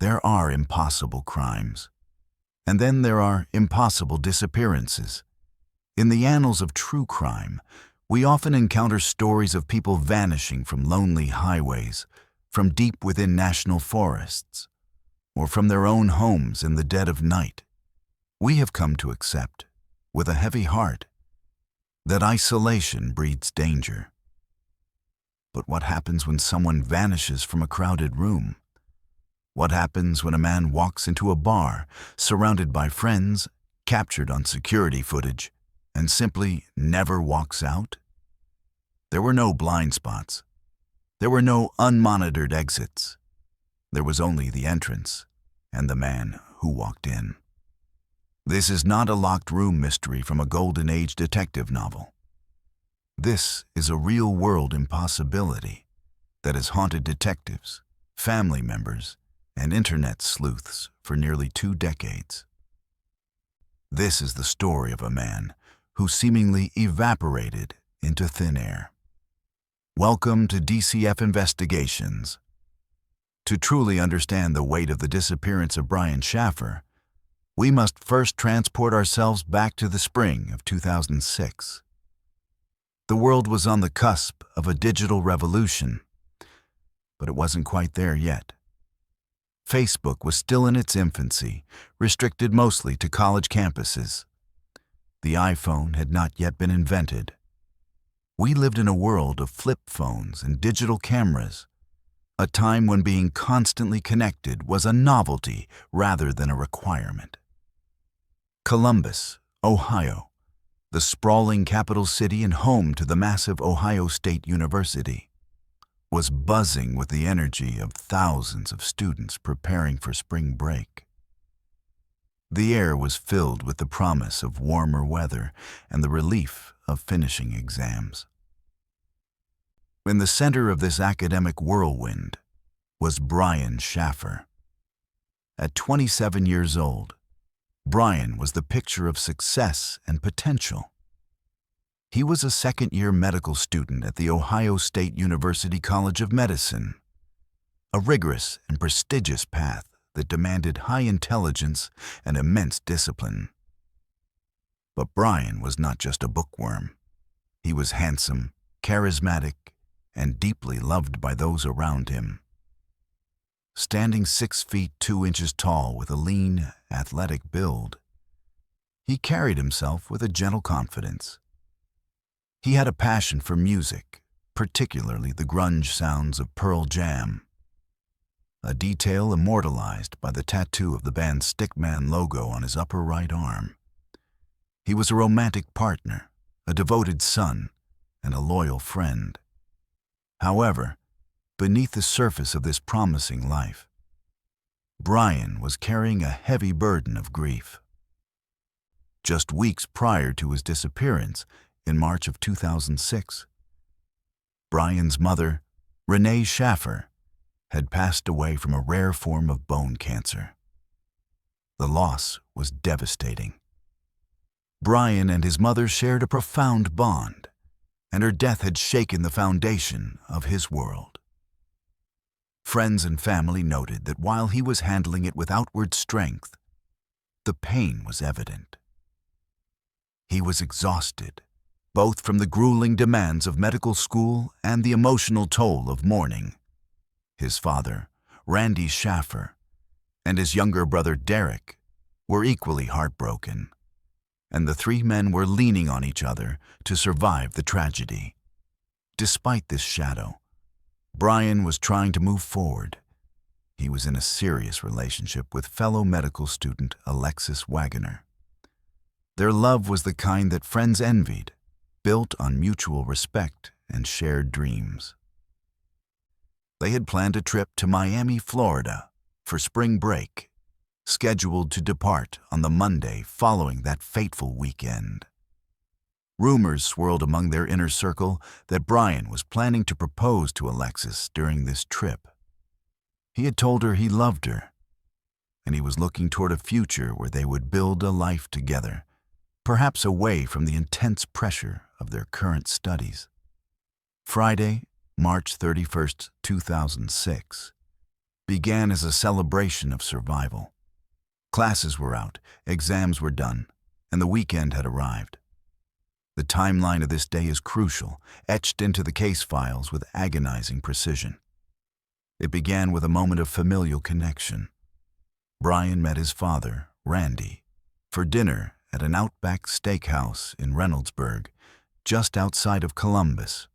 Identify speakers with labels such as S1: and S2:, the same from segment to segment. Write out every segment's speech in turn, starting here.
S1: There are impossible crimes. And then there are impossible disappearances. In the annals of true crime, we often encounter stories of people vanishing from lonely highways, from deep within national forests, or from their own homes in the dead of night. We have come to accept, with a heavy heart, that isolation breeds danger. But what happens when someone vanishes from a crowded room? What happens when a man walks into a bar, surrounded by friends, captured on security footage, and simply never walks out? There were no blind spots. There were no unmonitored exits. There was only the entrance and the man who walked in. This is not a locked room mystery from a Golden Age detective novel. This is a real-world impossibility that has haunted detectives, family members, and internet sleuths for nearly 2 decades. This is the story of a man who seemingly evaporated into thin air. Welcome to DCF Investigations. To truly understand the weight of the disappearance of Brian Shaffer, we must first transport ourselves back to the spring of 2006. The world was on the cusp of a digital revolution, but it wasn't quite there yet. Facebook was still in its infancy, restricted mostly to college campuses. The iPhone had not yet been invented. We lived in a world of flip phones and digital cameras, a time when being constantly connected was a novelty rather than a requirement. Columbus, Ohio, the sprawling capital city and home to the massive Ohio State University, was buzzing with the energy of thousands of students preparing for spring break. The air was filled with the promise of warmer weather and the relief of finishing exams. In the center of this academic whirlwind was Brian Shaffer. At 27 years old, Brian was the picture of success and potential. He was a second-year medical student at the Ohio State University College of Medicine, a rigorous and prestigious path that demanded high intelligence and immense discipline. But Brian was not just a bookworm. He was handsome, charismatic, and deeply loved by those around him. Standing 6 feet 2 inches tall with a lean, athletic build, he carried himself with a gentle confidence. He had a passion for music, particularly the grunge sounds of Pearl Jam, a detail immortalized by the tattoo of the band's Stickman logo on his upper right arm. He was a romantic partner, a devoted son, and a loyal friend. However, beneath the surface of this promising life, Brian was carrying a heavy burden of grief. Just weeks prior to his disappearance, in March of 2006, Brian's mother, Renee Shaffer, had passed away from a rare form of bone cancer. The loss was devastating. Brian and his mother shared a profound bond, and her death had shaken the foundation of his world. Friends and family noted that while he was handling it with outward strength, the pain was evident. He was exhausted, both from the grueling demands of medical school and the emotional toll of mourning. His father, Randy Shaffer, and his younger brother Derek were equally heartbroken, and the 3 men were leaning on each other to survive the tragedy. Despite this shadow, Brian was trying to move forward. He was in a serious relationship with fellow medical student Alexis Wagoner. Their love was the kind that friends envied, built on mutual respect and shared dreams. They had planned a trip to Miami, Florida, for spring break, scheduled to depart on the Monday following that fateful weekend. Rumors swirled among their inner circle that Brian was planning to propose to Alexis during this trip. He had told her he loved her, and he was looking toward a future where they would build a life together, perhaps away from the intense pressure of their current studies. Friday, March 31st, 2006. began as a celebration of survival. Classes were out, exams were done, and the weekend had arrived. The timeline of this day is crucial, etched into the case files with agonizing precision. It began with a moment of familial connection. Brian met his father, Randy, for dinner at an Outback Steakhouse in Reynoldsburg, just outside of Columbus.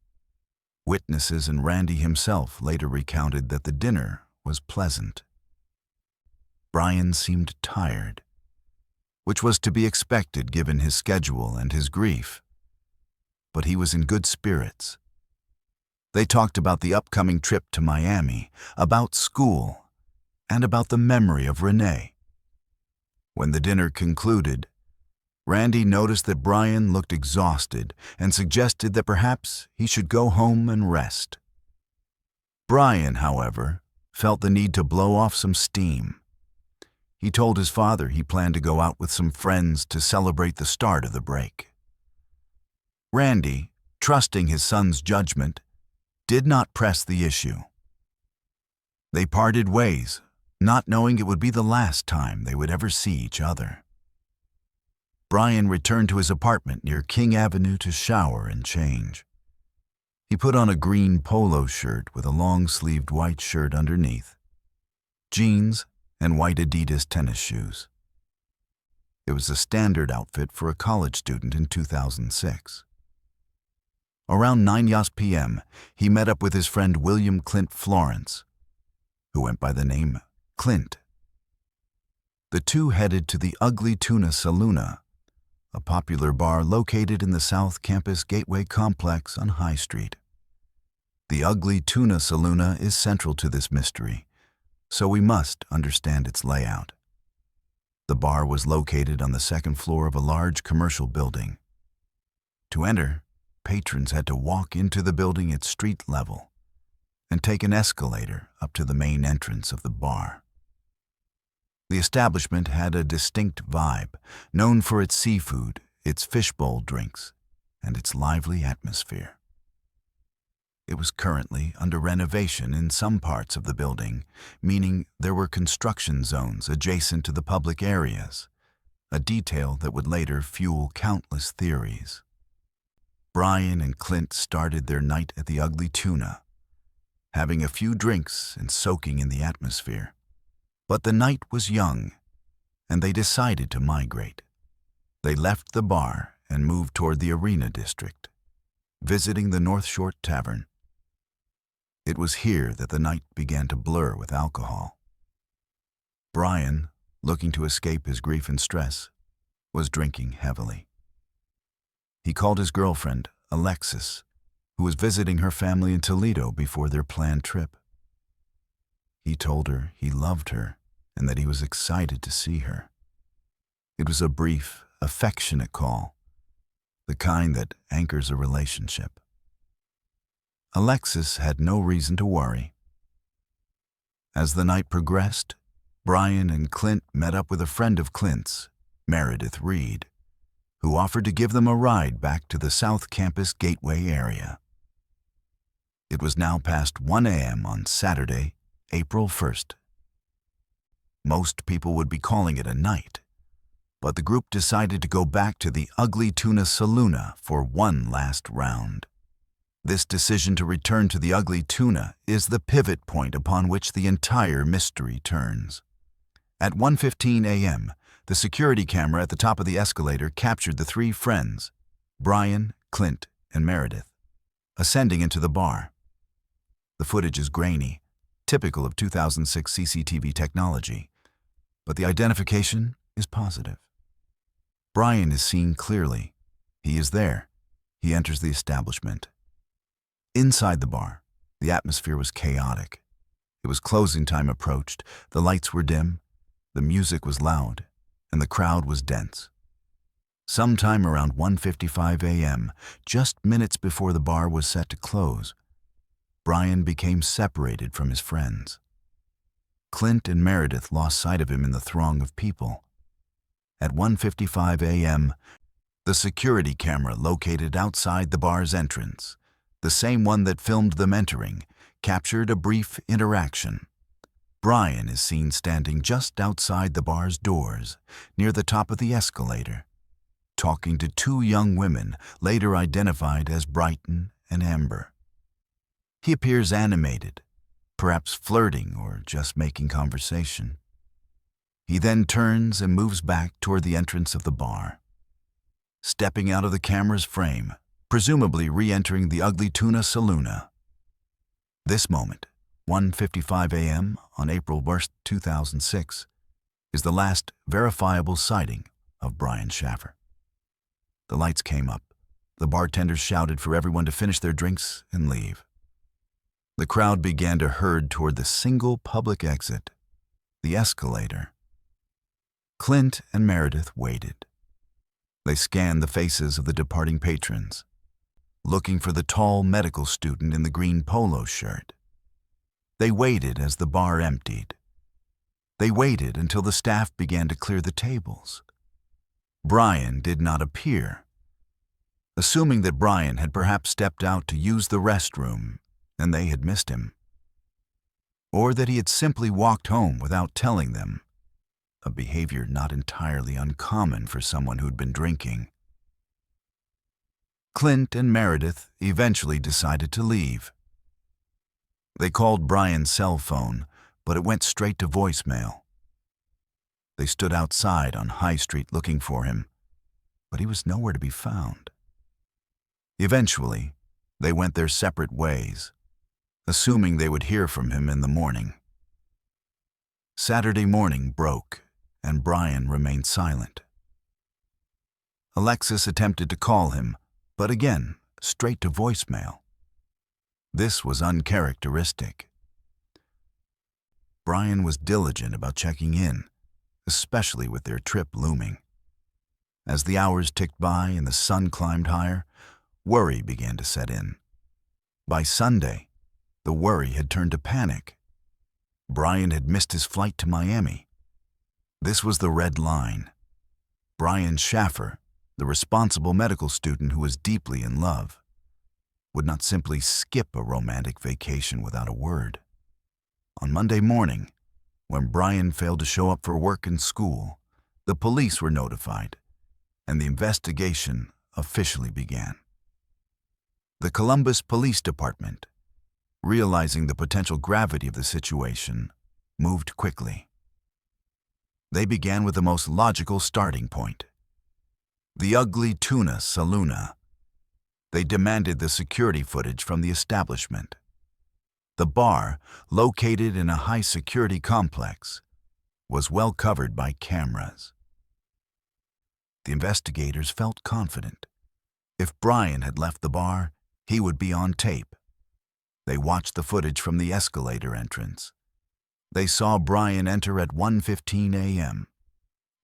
S1: Witnesses and Randy himself later recounted that the dinner was pleasant. Brian seemed tired, which was to be expected given his schedule and his grief. But he was in good spirits. They talked about the upcoming trip to Miami, about school, and about the memory of Renee. When the dinner concluded, Randy noticed that Brian looked exhausted and suggested that perhaps he should go home and rest. Brian, however, felt the need to blow off some steam. He told his father he planned to go out with some friends to celebrate the start of the break. Randy, trusting his son's judgment, did not press the issue. They parted ways, not knowing it would be the last time they would ever see each other. Brian returned to his apartment near King Avenue to shower and change. He put on a green polo shirt with a long-sleeved white shirt underneath, jeans, and white Adidas tennis shoes. It was a standard outfit for a college student in 2006. Around 9 p.m., he met up with his friend William Clint Florence, who went by the name Clint. The two headed to the Ugly Tuna Saloona, a popular bar located in the South Campus Gateway complex on High Street. The Ugly Tuna Saloona is central to this mystery, so we must understand its layout. The bar was located on the second floor of a large commercial building. To enter, patrons had to walk into the building at street level and take an escalator up to the main entrance of the bar. The establishment had a distinct vibe, known for its seafood, its fishbowl drinks, and its lively atmosphere. It was currently under renovation in some parts of the building, meaning there were construction zones adjacent to the public areas, a detail that would later fuel countless theories. Brian and Clint started their night at the Ugly Tuna, having a few drinks and soaking in the atmosphere. But the night was young, and they decided to migrate. They left the bar and moved toward the Arena District, visiting the North Shore Tavern. It was here that the night began to blur with alcohol. Brian, looking to escape his grief and stress, was drinking heavily. He called his girlfriend, Alexis, who was visiting her family in Toledo before their planned trip. He told her he loved her and that he was excited to see her. It was a brief, affectionate call, the kind that anchors a relationship. Alexis had no reason to worry. As the night progressed, Brian and Clint met up with a friend of Clint's, Meredith Reed, who offered to give them a ride back to the South Campus Gateway area. It was now past 1 a.m. on Saturday, April 1st. Most people would be calling it a night, but the group decided to go back to the Ugly Tuna Saloona for one last round. This decision to return to the Ugly Tuna is the pivot point upon which the entire mystery turns. At 1:15 a.m., the security camera at the top of the escalator captured the three friends, Brian, Clint, and Meredith, ascending into the bar. The footage is grainy, typical of 2006 CCTV technology, but the identification is positive. Brian is seen clearly. He is there. He enters the establishment. Inside the bar, the atmosphere was chaotic. It was closing time approached, the lights were dim, the music was loud, and the crowd was dense. Sometime around 1:55 a.m., just minutes before the bar was set to close, Brian became separated from his friends. Clint and Meredith lost sight of him in the throng of people. At 1:55 a.m., the security camera located outside the bar's entrance, the same one that filmed them entering, captured a brief interaction. Brian is seen standing just outside the bar's doors, near the top of the escalator, talking to two young women later identified as Brighton and Amber. He appears animated, perhaps flirting or just making conversation. He then turns and moves back toward the entrance of the bar. Stepping out of the camera's frame, presumably re-entering the Ugly Tuna Saloona. This moment, 1:55 a.m. on April 1st, 2006, is the last verifiable sighting of Brian Shaffer. The lights came up. The bartenders shouted for everyone to finish their drinks and leave. The crowd began to herd toward the single public exit, the escalator. Clint and Meredith waited. They scanned the faces of the departing patrons, looking for the tall medical student in the green polo shirt. They waited as the bar emptied. They waited until the staff began to clear the tables. Brian did not appear. Assuming that Brian had perhaps stepped out to use the restroom and they had missed him, or that he had simply walked home without telling them, a behavior not entirely uncommon for someone who'd been drinking. Clint and Meredith eventually decided to leave. They called Brian's cell phone, but it went straight to voicemail. They stood outside on High Street looking for him, but he was nowhere to be found. Eventually, they went their separate ways, assuming they would hear from him in the morning. Saturday morning broke, and Brian remained silent. Alexis attempted to call him, but again, straight to voicemail. This was uncharacteristic. Brian was diligent about checking in, especially with their trip looming. As the hours ticked by and the sun climbed higher, worry began to set in. By Sunday, the worry had turned to panic. Brian had missed his flight to Miami. This was the red line. Brian Shaffer, the responsible medical student who was deeply in love, would not simply skip a romantic vacation without a word. On Monday morning, when Brian failed to show up for work and school, the police were notified, and the investigation officially began. The Columbus Police Department, realizing the potential gravity of the situation, moved quickly. They began with the most logical starting point: the Ugly Tuna Saloona. They demanded the security footage from the establishment. The bar, located in a high-security complex, was well covered by cameras. The investigators felt confident. If Brian had left the bar, he would be on tape. They watched the footage from the escalator entrance. They saw Brian enter at 1:15 a.m.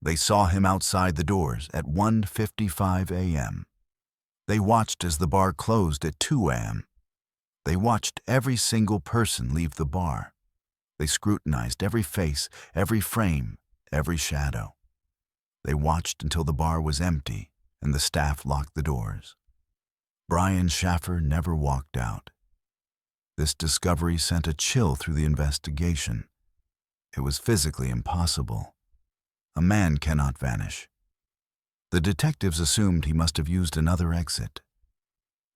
S1: They saw him outside the doors at 1:55 a.m. They watched as the bar closed at 2 a.m. They watched every single person leave the bar. They scrutinized every face, every frame, every shadow. They watched until the bar was empty and the staff locked the doors. Brian Shaffer never walked out. This discovery sent a chill through the investigation. It was physically impossible. A man cannot vanish. The detectives assumed he must have used another exit.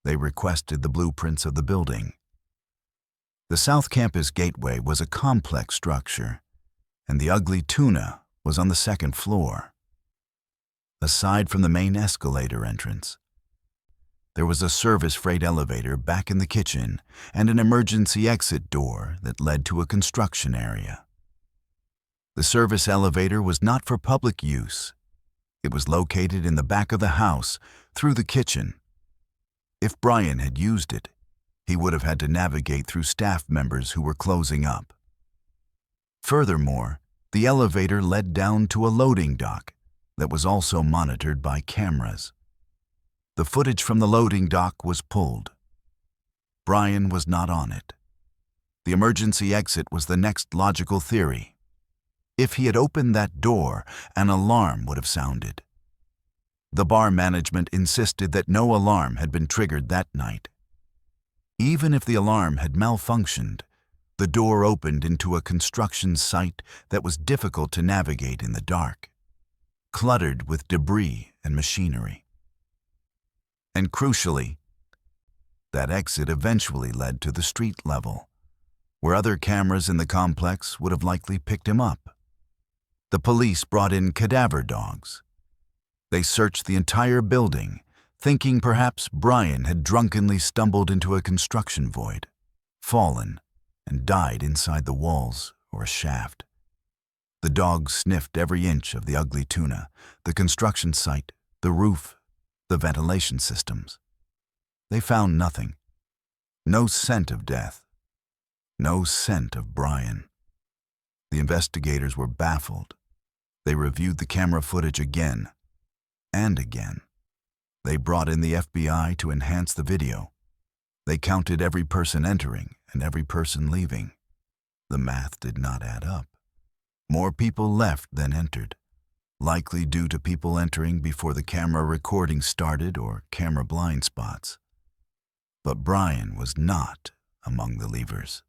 S1: They requested the blueprints of the building. The South Campus Gateway was a complex structure, and the Ugly Tuna was on the second floor. Aside from the main escalator entrance, there was a service freight elevator back in the kitchen and an emergency exit door that led to a construction area. The service elevator was not for public use. It was located in the back of the house, through the kitchen. If Brian had used it, he would have had to navigate through staff members who were closing up. Furthermore, the elevator led down to a loading dock that was also monitored by cameras. The footage from the loading dock was pulled. Brian was not on it. The emergency exit was the next logical theory. If he had opened that door, an alarm would have sounded. The bar management insisted that no alarm had been triggered that night. Even if the alarm had malfunctioned, The door opened into a construction site that was difficult to navigate in the dark, cluttered with debris and machinery. And crucially, that exit eventually led to the street level, where other cameras in the complex would have likely picked him up. The police brought in cadaver dogs. They searched the entire building, thinking perhaps Brian had drunkenly stumbled into a construction void, fallen, and died inside the walls or a shaft. The dogs sniffed every inch of the Ugly Tuna, the construction site, the roof, the ventilation systems. They found nothing. No scent of death. No scent of Brian. The investigators were baffled. They reviewed the camera footage again and again. They brought in the FBI to enhance the video. They counted every person entering and every person leaving. The math did not add up. More people left than entered, likely due to people entering before the camera recording started or camera blind spots. But Brian was not among the leavers.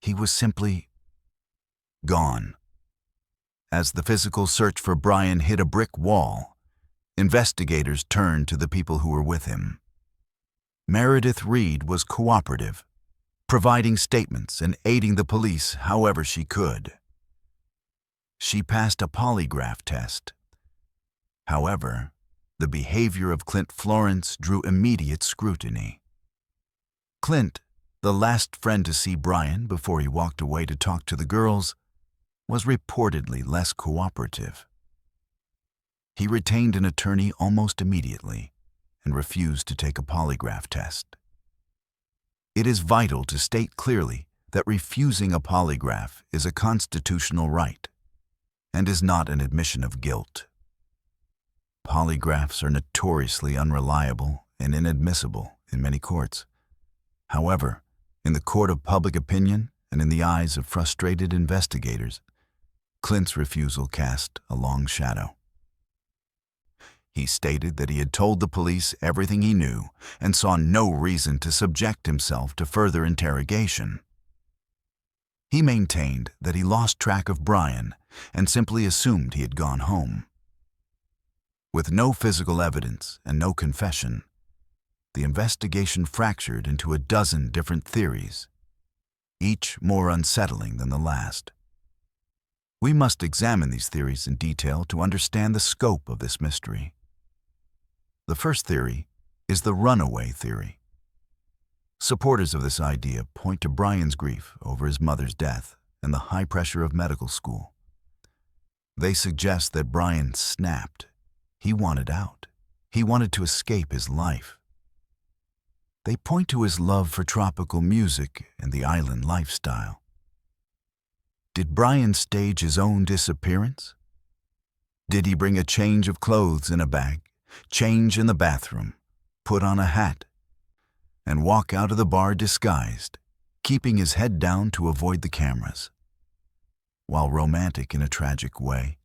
S1: He was simply gone. As the physical search for Brian hit a brick wall, investigators turned to the people who were with him. Meredith Reed was cooperative, providing statements and aiding the police however she could. She passed a polygraph test. However, the behavior of Clint Florence drew immediate scrutiny. Clint, the last friend to see Brian before he walked away to talk to the girls, was reportedly less cooperative. He retained an attorney almost immediately and refused to take a polygraph test. It is vital to state clearly that refusing a polygraph is a constitutional right and is not an admission of guilt. Polygraphs are notoriously unreliable and inadmissible in many courts. However, in the court of public opinion and in the eyes of frustrated investigators, Clint's refusal cast a long shadow. He stated that he had told the police everything he knew and saw no reason to subject himself to further interrogation. He maintained that he lost track of Brian and simply assumed he had gone home. With no physical evidence and no confession, the investigation fractured into a dozen different theories, each more unsettling than the last. We must examine these theories in detail to understand the scope of this mystery. The first theory is the runaway theory. Supporters of this idea point to Brian's grief over his mother's death and the high pressure of medical school. They suggest that Brian snapped. He wanted out. He wanted to escape his life. They point to his love for tropical music and the island lifestyle. Did Brian stage his own disappearance? Did he bring a change of clothes in a bag, change in the bathroom, put on a hat, and walk out of the bar disguised, keeping his head down to avoid the cameras? While romantic in a tragic way,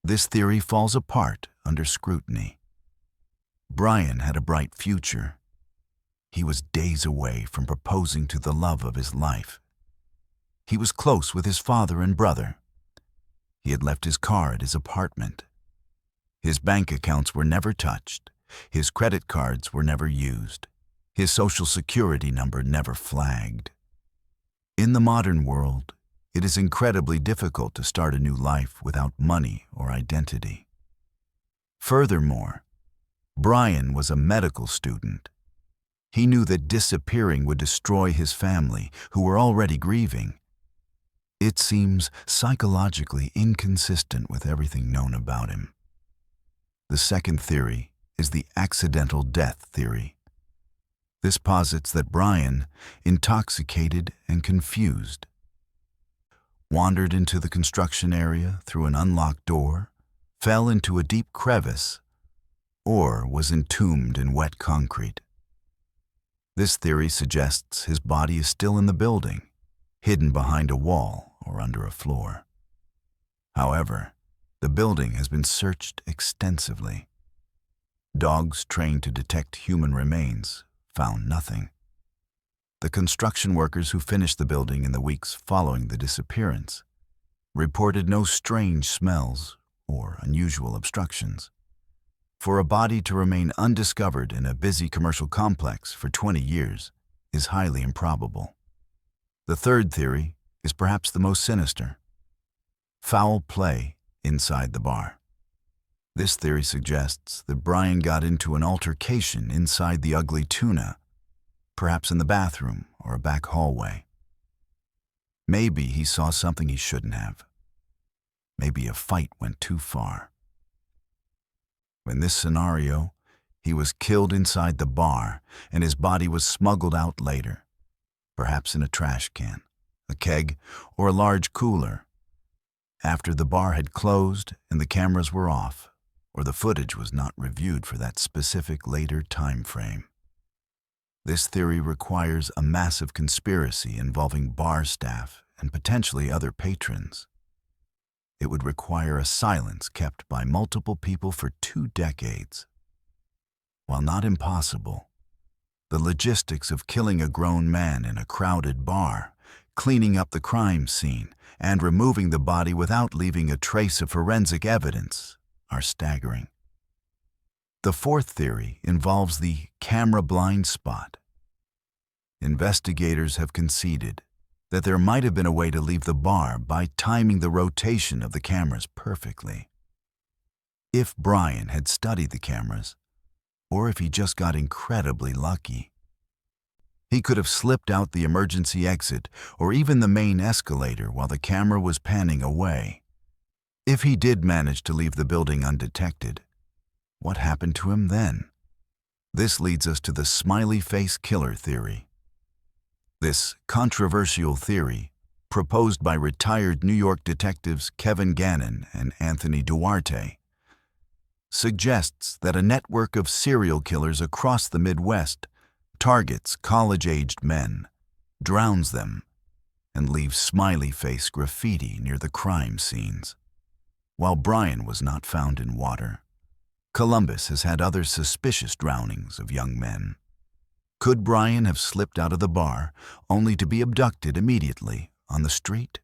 S1: this theory falls apart under scrutiny. Brian had a bright future. He was days away from proposing to the love of his life. He was close with his father and brother. He had left his car at his apartment. His bank accounts were never touched. His credit cards were never used. His social security number never flagged. In the modern world, it is incredibly difficult to start a new life without money or identity. Furthermore, Brian was a medical student. He knew that disappearing would destroy his family, who were already grieving. It seems psychologically inconsistent with everything known about him. The second theory is the accidental death theory. This posits that Brian, intoxicated and confused, wandered into the construction area through an unlocked door, fell into a deep crevice, or was entombed in wet concrete. This theory suggests his body is still in the building, hidden behind a wall or under a floor. However, the building has been searched extensively. Dogs trained to detect human remains found nothing. The construction workers who finished the building in the weeks following the disappearance reported no strange smells or unusual obstructions. For a body to remain undiscovered in a busy commercial complex for 20 years is highly improbable. The third theory is perhaps the most sinister: foul play inside the bar. This theory suggests that Brian got into an altercation inside the Ugly Tuna, perhaps in the bathroom or a back hallway. Maybe he saw something he shouldn't have. Maybe a fight went too far. In this scenario, he was killed inside the bar and his body was smuggled out later, perhaps in a trash can, a keg, or a large cooler, after the bar had closed and the cameras were off, or the footage was not reviewed for that specific later time frame. This theory requires a massive conspiracy involving bar staff and potentially other patrons. It would require a silence kept by multiple people for 2 decades. While not impossible, the logistics of killing a grown man in a crowded bar, cleaning up the crime scene, and removing the body without leaving a trace of forensic evidence are staggering. The fourth theory involves the camera blind spot. Investigators have conceded that there might have been a way to leave the bar by timing the rotation of the cameras perfectly. If Brian had studied the cameras, or if he just got incredibly lucky, he could have slipped out the emergency exit or even the main escalator while the camera was panning away. If he did manage to leave the building undetected, what happened to him then? This leads us to the smiley face killer theory. This controversial theory, proposed by retired New York detectives Kevin Gannon and Anthony Duarte, suggests that a network of serial killers across the Midwest targets college-aged men, drowns them, and leaves smiley face graffiti near the crime scenes. While Brian was not found in water, Columbus has had other suspicious drownings of young men. Could Brian have slipped out of the bar only to be abducted immediately on the street?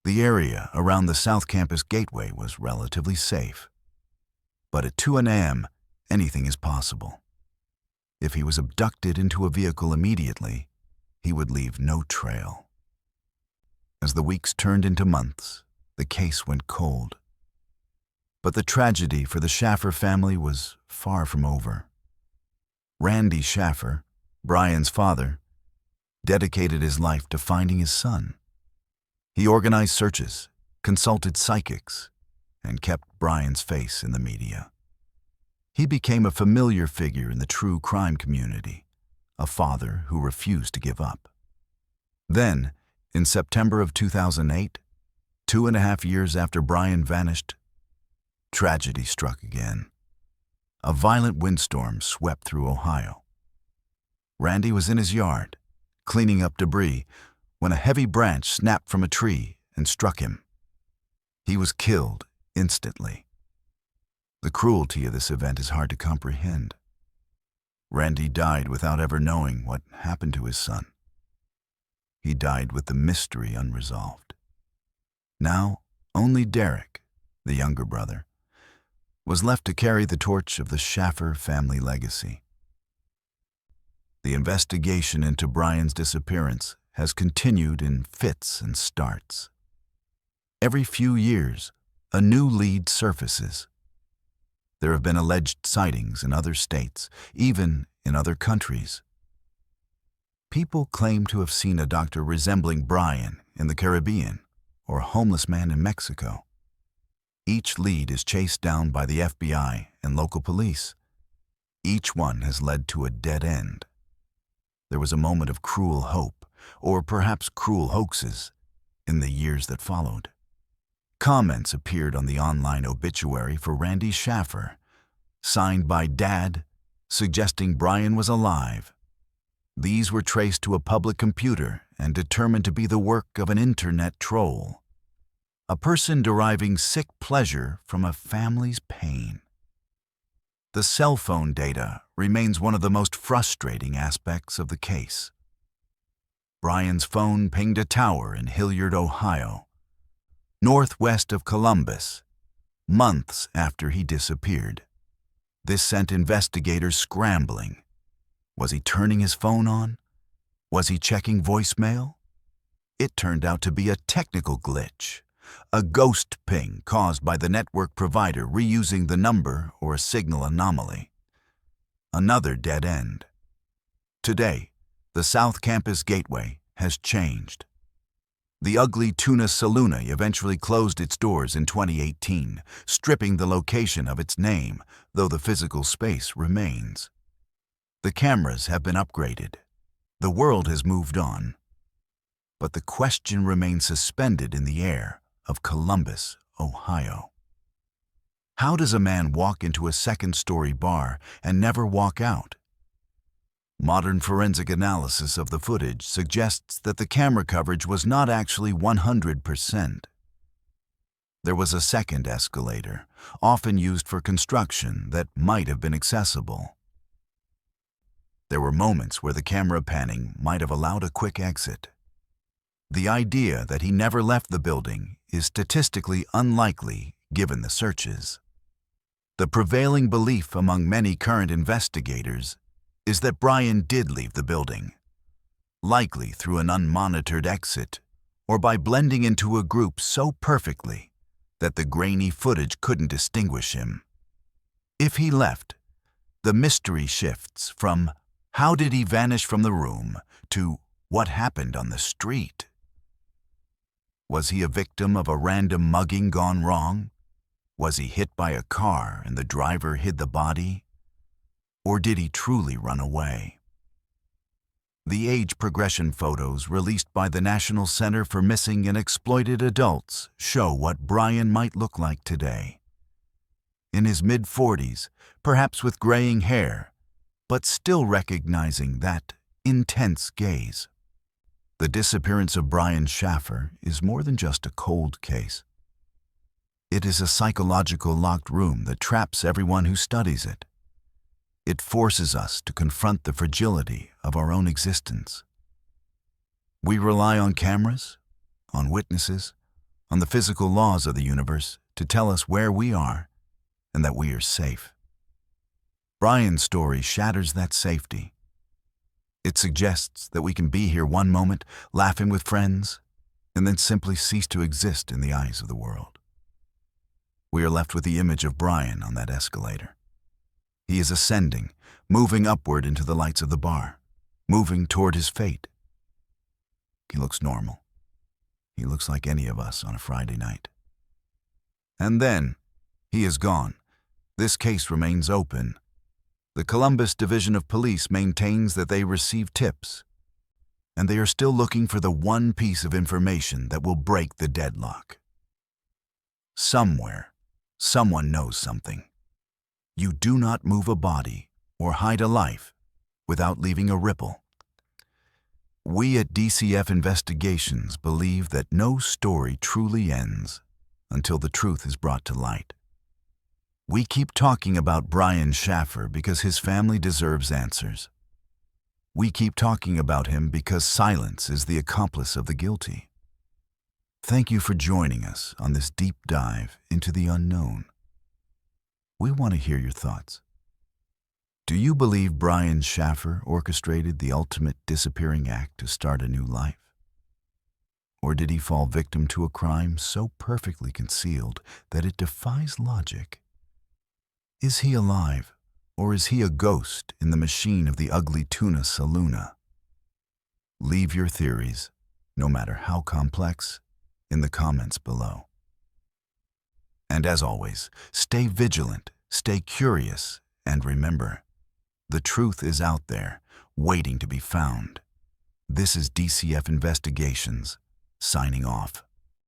S1: The area around the South Campus Gateway was relatively safe. But at 2 a.m., anything is possible. If he was abducted into a vehicle immediately, he would leave no trail. As the weeks turned into months, the case went cold. But the tragedy for the Shaffer family was far from over. Randy Shaffer, Brian's father, dedicated his life to finding his son. He organized searches, consulted psychics, and kept Brian's face in the media. He became a familiar figure in the true crime community, a father who refused to give up. Then, in September of 2008, 2.5 years after Brian vanished, tragedy struck again. A violent windstorm swept through Ohio. Randy was in his yard, cleaning up debris, when a heavy branch snapped from a tree and struck him. He was killed instantly. The cruelty of this event is hard to comprehend. Randy died without ever knowing what happened to his son. He died with the mystery unresolved. Now, only Derek, the younger brother, was left to carry the torch of the Shaffer family legacy. The investigation into Brian's disappearance has continued in fits and starts. Every few years, a new lead surfaces. There have been alleged sightings in other states, even in other countries. People claim to have seen a doctor resembling Brian in the Caribbean or a homeless man in Mexico. Each lead is chased down by the FBI and local police. Each one has led to a dead end. There was a moment of cruel hope, or perhaps cruel hoaxes, in the years that followed. Comments appeared on the online obituary for Randy Shaffer, signed by Dad, suggesting Brian was alive. These were traced to a public computer and determined to be the work of an internet troll, a person deriving sick pleasure from a family's pain. The cell phone data remains one of the most frustrating aspects of the case. Brian's phone pinged a tower in Hilliard, Ohio, northwest of Columbus, months after he disappeared. This sent investigators scrambling. Was he turning his phone on? Was he checking voicemail? It turned out to be a technical glitch, a ghost ping caused by the network provider reusing the number or a signal anomaly. Another dead end. Today, the South Campus Gateway has changed. The Ugly Tuna Saloona eventually closed its doors in 2018, stripping the location of its name, though the physical space remains. The cameras have been upgraded. The world has moved on. But the question remains suspended in the air of Columbus, Ohio. How does a man walk into a second-story bar and never walk out? Modern forensic analysis of the footage suggests that the camera coverage was not actually 100%. There was a second escalator, often used for construction, that might have been accessible. There were moments where the camera panning might have allowed a quick exit. The idea that he never left the building is statistically unlikely given the searches. The prevailing belief among many current investigators is that Brian did leave the building, likely through an unmonitored exit or by blending into a group so perfectly that the grainy footage couldn't distinguish him. If he left, the mystery shifts from how did he vanish from the room to what happened on the street. Was he a victim of a random mugging gone wrong? Was he hit by a car and the driver hid the body? Or did he truly run away? The age progression photos released by the National Center for Missing and Exploited Adults show what Brian might look like today. In his mid-40s, perhaps with graying hair, but still recognizing that intense gaze. The disappearance of Brian Shaffer is more than just a cold case. It is a psychological locked room that traps everyone who studies it. It forces us to confront the fragility of our own existence. We rely on cameras, on witnesses, on the physical laws of the universe to tell us where we are and that we are safe. Brian's story shatters that safety. It suggests that we can be here one moment, laughing with friends, and then simply cease to exist in the eyes of the world. We are left with the image of Brian on that escalator. He is ascending, moving upward into the lights of the bar, moving toward his fate. He looks normal. He looks like any of us on a Friday night. And then, he is gone. This case remains open. The Columbus Division of Police maintains that they received tips, and they are still looking for the one piece of information that will break the deadlock. Somewhere, someone knows something. You do not move a body or hide a life without leaving a ripple. We at DCF Investigations believe that no story truly ends until the truth is brought to light. We keep talking about Brian Shaffer because his family deserves answers. We keep talking about him because silence is the accomplice of the guilty. Thank you for joining us on this deep dive into the unknown. We want to hear your thoughts. Do you believe Brian Shaffer orchestrated the ultimate disappearing act to start a new life? Or did he fall victim to a crime so perfectly concealed that it defies logic? Is he alive, or is he a ghost in the machine of the Ugly Tuna Saloona? Leave your theories, no matter how complex, in the comments below. And as always, stay vigilant, stay curious, and remember, the truth is out there, waiting to be found. This is DCF Investigations, signing off.